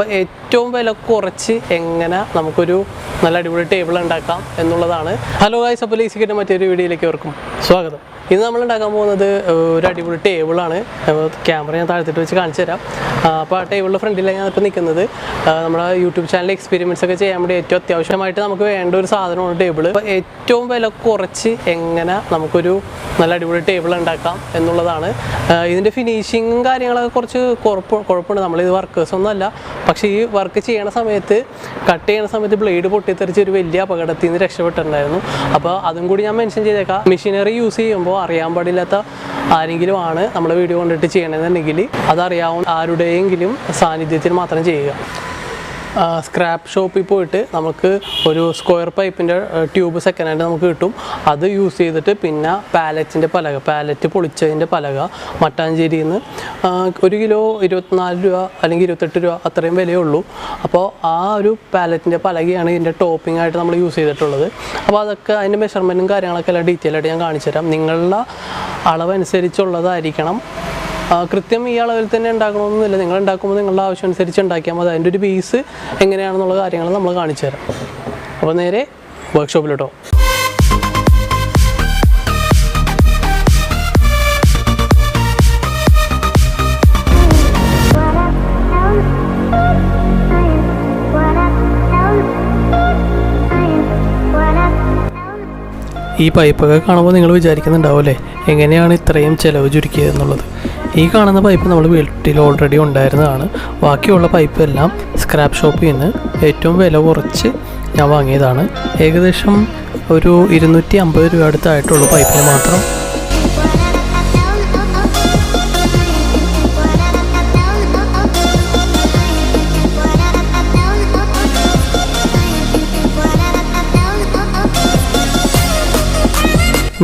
ഏറ്റവും വില കുറച്ച് എങ്ങനെ നമുക്കൊരു നല്ല അടിപൊളി ടേബിൾ ഉണ്ടാക്കാം എന്നുള്ളതാണ്. ഹലോ ഗൈസ്, അപ്പോൾ ലേസിക്കിൻ്റെ മറ്റൊരു വീഡിയോയിലേക്ക് അവർക്കും സ്വാഗതം. ഇന്ന് നമ്മൾ ഉണ്ടാക്കാൻ പോകുന്നത് ഒരു അടിപൊളി ടേബിളാണ്. ക്യാമറ ഞാൻ താഴ്ത്തിട്ട് വെച്ച് കാണിച്ചു തരാം. അപ്പോൾ ആ ടേബിളിൻ്റെ ഫ്രണ്ടിലാണ് ഞാൻ ഇപ്പോൾ നിൽക്കുന്നത്. നമ്മുടെ യൂട്യൂബ് ചാനൽ എക്സ്പെരിമെൻറ്റ്സ് ഒക്കെ ചെയ്യാൻ വേണ്ടി ഏറ്റവും അത്യാവശ്യമായിട്ട് നമുക്ക് വേണ്ട ഒരു സാധനമാണ് ടേബിൾ. അപ്പോൾ ഏറ്റവും വില കുറച്ച് എങ്ങനെ നമുക്കൊരു നല്ല അടിപൊളി ടേബിൾ ഉണ്ടാക്കാം എന്നുള്ളതാണ്. ഇതിൻ്റെ ഫിനിഷിങ്ങും കാര്യങ്ങളൊക്കെ കുറച്ച് കുഴപ്പമുണ്ട്. നമ്മളിത് വർക്കേഴ്സൊന്നുമല്ല, പക്ഷേ ഈ വർക്ക് ചെയ്യണ സമയത്ത് കട്ട് ചെയ്യണ സമയത്ത് ബ്ലേഡ് പൊട്ടിത്തെറിച്ച് ഒരു വലിയ അപകടത്തിൽ നിന്ന് രക്ഷപ്പെട്ടിട്ടുണ്ടായിരുന്നു. അപ്പോൾ അതും കൂടി ഞാൻ മെൻഷൻ ചെയ്തേക്കാം. മെഷീനറി യൂസ് ചെയ്യുമ്പോൾ അറിയാൻ പാടില്ലാത്ത ആരെങ്കിലും ആണ് നമ്മളെ വീഡിയോ കൊണ്ടിട്ട് ചെയ്യണമെന്നുണ്ടെങ്കിൽ അതറിയാവുന്ന ആരുടെയെങ്കിലും സാന്നിധ്യത്തിൽ മാത്രം ചെയ്യുക. സ്ക്രാപ്പ് ഷോപ്പിൽ പോയിട്ട് നമുക്ക് ഒരു സ്ക്വയർ പൈപ്പിൻ്റെ ട്യൂബ് സെക്കൻഡ് ഹാൻഡ് നമുക്ക് കിട്ടും. അത് യൂസ് ചെയ്തിട്ട് പിന്നെ പാലറ്റിൻ്റെ പലക, പാലറ്റ് പൊളിച്ചതിൻ്റെ പലക മട്ടാഞ്ചേരിയിൽ നിന്ന് 1 കിലോ 24 രൂപ അല്ലെങ്കിൽ 28 രൂപ അത്രയും വിലയുള്ളൂ. അപ്പോൾ ആ ഒരു പാലറ്റിൻ്റെ പലകയാണ് ഇതിൻ്റെ ടോപ്പിംഗ് ആയിട്ട് നമ്മൾ യൂസ് ചെയ്തിട്ടുള്ളത്. അപ്പോൾ അതൊക്കെ അതിൻ്റെ മെഷർമെൻറ്റും കാര്യങ്ങളൊക്കെ എല്ലാം ഡീറ്റെയിൽ ആയിട്ട് ഞാൻ കാണിച്ചു തരാം. നിങ്ങളുടെ അളവനുസരിച്ചുള്ളതായിരിക്കണം. കൃത്യം ഈ അളവിൽ തന്നെ ഉണ്ടാക്കണമെന്നില്ല. നിങ്ങൾ ഉണ്ടാക്കുമ്പോൾ നിങ്ങളുടെ ആവശ്യം അനുസരിച്ച് ഉണ്ടാക്കിയാൽ മതി. അതിൻ്റെ ഒരു ബേസ് എങ്ങനെയാണെന്നുള്ള കാര്യങ്ങൾ നമ്മൾ കാണിച്ചു തരാം. അപ്പോൾ നേരെ വർക്ക്ഷോപ്പിലോട്ടോ. ഈ പൈപ്പൊക്കെ കാണുമ്പോൾ നിങ്ങൾ വിചാരിക്കുന്നുണ്ടാവുമല്ലേ എങ്ങനെയാണ് ഇത്രയും ചിലവ് ചുരുക്കിയതെന്നുള്ളത്. ഈ കാണുന്ന പൈപ്പ് നമ്മൾ വീട്ടിൽ ഓൾറെഡി ഉണ്ടായിരുന്നതാണ്. ബാക്കിയുള്ള പൈപ്പ് എല്ലാം സ്ക്രാപ്പ് ഷോപ്പിൽ നിന്ന് ഏറ്റവും വില കുറച്ച് ഞാൻ വാങ്ങിയതാണ്. ഏകദേശം ഒരു 250 രൂപ അടുത്തായിട്ടുള്ളൂ പൈപ്പിന് മാത്രം.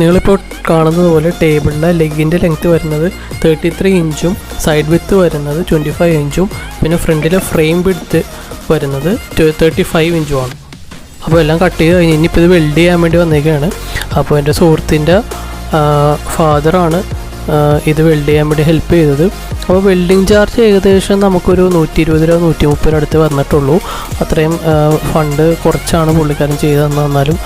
നിങ്ങളിപ്പോൾ കാണുന്നത് പോലെ ടേബിളിലെ ലെഗിൻ്റെ ലെങ്ത്ത് വരുന്നത് 33 ഇഞ്ചും സൈഡ് വിത്ത് വരുന്നത് 25 ഇഞ്ചും പിന്നെ ഫ്രണ്ടിലെ ഫ്രെയിം വിഡ്ത്ത് വരുന്നത് 35 ഇഞ്ചുമാണ്. അപ്പോൾ എല്ലാം കട്ട് ചെയ്ത് കഴിഞ്ഞ് ഇനിയിപ്പോൾ ഇത് വെൽഡ് ചെയ്യാൻ വേണ്ടി വന്നേക്കുകയാണ്. അപ്പോൾ എൻ്റെ സുഹൃത്തിൻ്റെ ഫാദറാണ് ഇത് വെൽഡ് ചെയ്യാൻ വേണ്ടി ഹെൽപ്പ് ചെയ്തത്. അപ്പോൾ വെൽഡിങ് ചാർജ് ഏകദേശം നമുക്കൊരു 120 രൂപ 130 രൂപ അടുത്ത് വന്നിട്ടുള്ളൂ. അത്രയും ഫണ്ട് കുറച്ചാണ് പുള്ളിക്കാരൻ ചെയ്ത് തന്നാലും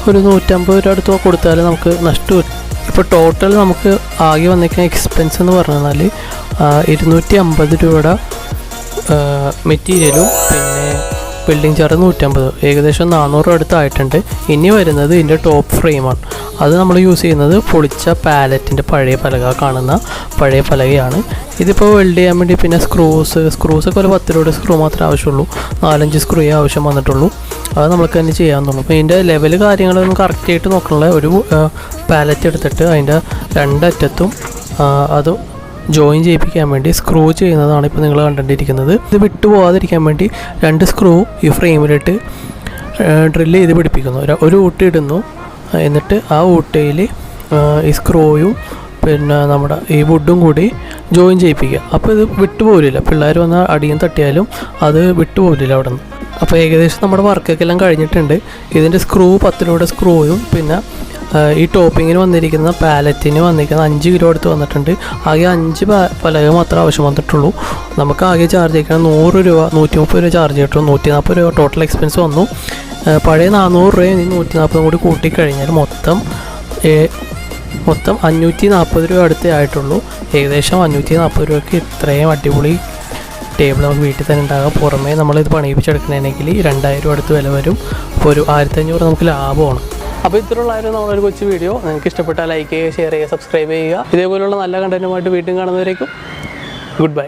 ഒരു 150 രൂപ അടുത്ത് കൊടുത്താൽ നമുക്ക് നഷ്ടം വരും. ഇപ്പോൾ ടോട്ടൽ നമുക്ക് ആകെ വന്നിരിക്കുന്ന എക്സ്പെൻസ് എന്ന് പറഞ്ഞാൽ 250 രൂപയുടെ മെറ്റീരിയലും പിന്നെ ബിൽഡിംഗ് ചാർജ് 150, ഏകദേശം 400 അടുത്തായിട്ടുണ്ട്. ഇനി വരുന്നത് ഇതിൻ്റെ ടോപ്പ് ഫ്രെയിമാണ്. അത് നമ്മൾ യൂസ് ചെയ്യുന്നത് പൊളിച്ച പാലറ്റിൻ്റെ പഴയ പലക, കാണുന്ന പഴയ പലകയാണ്. ഇതിപ്പോൾ വെൽഡ് ചെയ്യാൻ വേണ്ടി പിന്നെ സ്ക്രൂസൊക്കെ ഒരു 10 രൂപയുടെ സ്ക്രൂ മാത്രമേ ആവശ്യമുള്ളൂ. 4-5 സ്ക്രൂയേ ആവശ്യം വന്നിട്ടുള്ളൂ. അത് നമുക്ക് തന്നെ ചെയ്യാവുന്നുള്ളൂ. അപ്പോൾ ഇതിൻ്റെ ലെവൽ കാര്യങ്ങളൊന്നും കറക്റ്റായിട്ട് നോക്കാനുള്ള ഒരു പാലറ്റ് എടുത്തിട്ട് അതിൻ്റെ രണ്ടറ്റത്തും അത് ജോയിൻ ചെയ്യിപ്പിക്കാൻ വേണ്ടി സ്ക്രൂ ചെയ്യുന്നതാണ് ഇപ്പോൾ നിങ്ങൾ കണ്ടുകൊണ്ടിരിക്കുന്നത്. ഇത് വിട്ടു പോകാതിരിക്കാൻ വേണ്ടി 2 സ്ക്രൂ ഈ ഫ്രെയിമിലിട്ട് ഡ്രില്ല് ചെയ്ത് പിടിപ്പിക്കുന്നു. ഒരു ഊട്ടി ഇടുന്നു, എന്നിട്ട് ആ ഊട്ടയിൽ ഈ സ്ക്രൂയും പിന്നെ നമ്മുടെ ഈ വുഡും കൂടി ജോയിൻ ചെയ്യിപ്പിക്കുക. അപ്പോൾ ഇത് വിട്ടുപോകില്ല. പിള്ളേർ വന്ന് അടിയും തട്ടിയാലും അത് വിട്ടുപോകില്ല അവിടെ നിന്ന്. അപ്പോൾ ഏകദേശം നമ്മുടെ വർക്കൊക്കെ എല്ലാം കഴിഞ്ഞിട്ടുണ്ട്. ഇതിൻ്റെ സ്ക്രൂ 10 രൂപയുടെ സ്ക്രൂയും പിന്നെ ഈ ടോപ്പിങ്ങിന് വന്നിരിക്കുന്ന പാലറ്റിന് വന്നിരിക്കുന്ന 5 കിലോ അടുത്ത് വന്നിട്ടുണ്ട്. ആകെ 5 പലക മാത്രമേ ആവശ്യം വന്നിട്ടുള്ളൂ. നമുക്ക് ആകെ ചാർജ് ചെയ്യിക്കണം 100 രൂപ 130 രൂപ ചാർജ് കിട്ടും. 140 രൂപ ടോട്ടൽ എക്സ്പെൻസ് വന്നു. പഴയ 400 രൂപയും 140 കൂടി കൂട്ടിക്കഴിഞ്ഞാൽ മൊത്തം 540 രൂപ അടുത്തേ ആയിട്ടുള്ളൂ. ഏകദേശം 540 രൂപയ്ക്ക് ഇത്രയും അടിപൊളി ടേബിൾ നമുക്ക് വീട്ടിൽ തന്നെ ഉണ്ടാകാം. പുറമേ നമ്മളിത് പണിയിപ്പിച്ചെടുക്കണമെങ്കിൽ 2000 രൂപ അടുത്ത് വില വരും. അപ്പോൾ ഒരു 1500 നമുക്ക് ലാഭമാണ്. അപ്പോൾ ഇത്രയുള്ളായിരുന്നു നമ്മളൊരു കൊച്ചു വീഡിയോ. നിങ്ങൾക്ക് ഇഷ്ടപ്പെട്ടാൽ ലൈക്ക് ചെയ്യുക, ഷെയർ ചെയ്യുക, സബ്സ്ക്രൈബ് ചെയ്യുക. ഇതേപോലുള്ള നല്ല കണ്ടന്റുമായിട്ട് വീണ്ടും കാണുന്നവരേക്കും ഗുഡ് ബൈ.